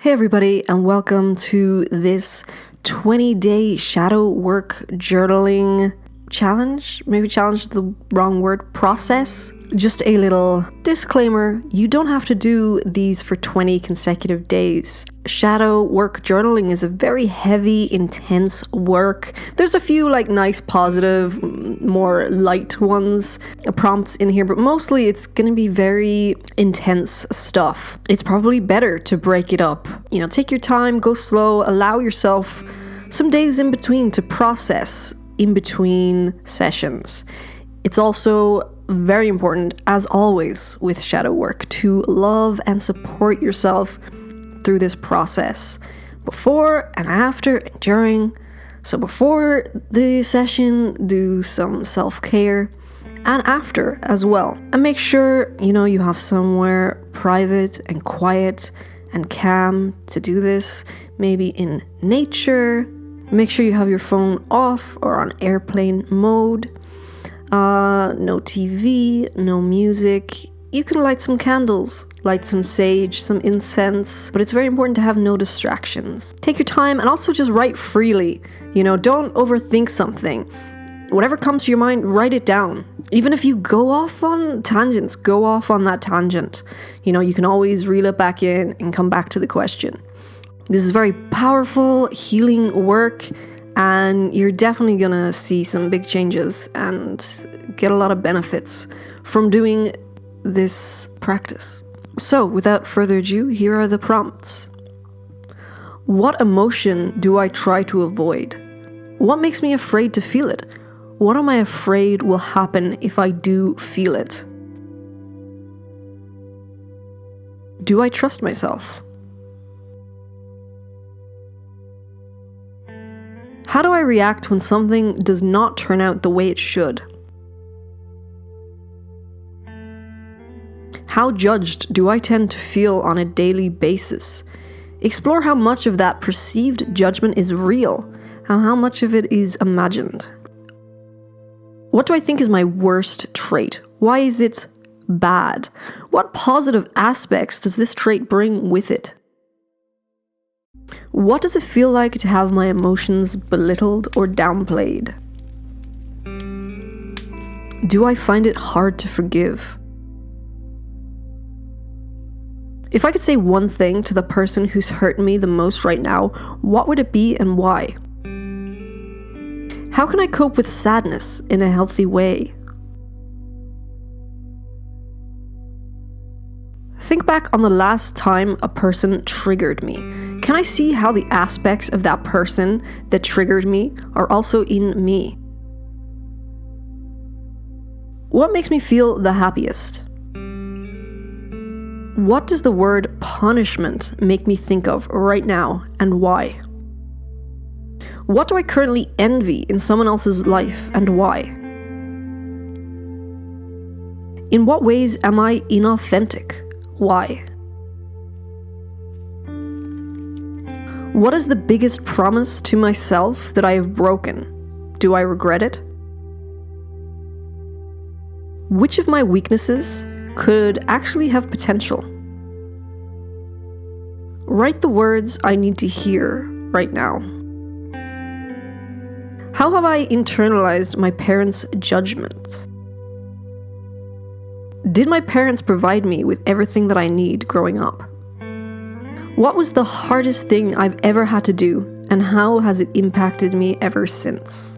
Hey everybody, and welcome to this 20-day shadow work journaling challenge. Maybe challenge is the wrong word. Process. Just a little disclaimer, you don't have to do these for 20 consecutive days. Shadow work journaling is a very heavy, intense work. There's a few nice, positive, more light ones, prompts in here, but mostly it's going to be very intense stuff. It's probably better to break it up. Take your time, go slow, allow yourself some days in between to process in between sessions. It's also very important, as always with shadow work, to love and support yourself through this process, before and after and during. So before the session, do some self-care, and after as well. And make sure, you have somewhere private and quiet and calm to do this, maybe in nature. Make sure you have your phone off or on airplane mode. No TV, no music. You can light some candles, light some sage, some incense, but it's very important to have no distractions. Take your time and also just write freely. Don't overthink something. Whatever comes to your mind, write it down. Even if you go off on tangents, go off on that tangent. You can always reel it back in and come back to the question. This is very powerful, healing work, and you're definitely gonna see some big changes and get a lot of benefits from doing this practice. So, without further ado, here are the prompts. What emotion do I try to avoid? What makes me afraid to feel it? What am I afraid will happen if I do feel it? Do I trust myself? How do I react when something does not turn out the way it should? How judged do I tend to feel on a daily basis? Explore how much of that perceived judgment is real and how much of it is imagined. What do I think is my worst trait? Why is it bad? What positive aspects does this trait bring with it? What does it feel like to have my emotions belittled or downplayed? Do I find it hard to forgive? If I could say one thing to the person who's hurt me the most right now, what would it be and why? How can I cope with sadness in a healthy way? Think back on the last time a person triggered me. Can I see how the aspects of that person that triggered me are also in me? What makes me feel the happiest? What does the word punishment make me think of right now, and why? What do I currently envy in someone else's life, and why? In what ways am I inauthentic? Why? What is the biggest promise to myself that I have broken? Do I regret it? Which of my weaknesses could actually have potential? Write the words I need to hear right now. How have I internalized my parents' judgment? Did my parents provide me with everything that I need growing up? What was the hardest thing I've ever had to do, and how has it impacted me ever since?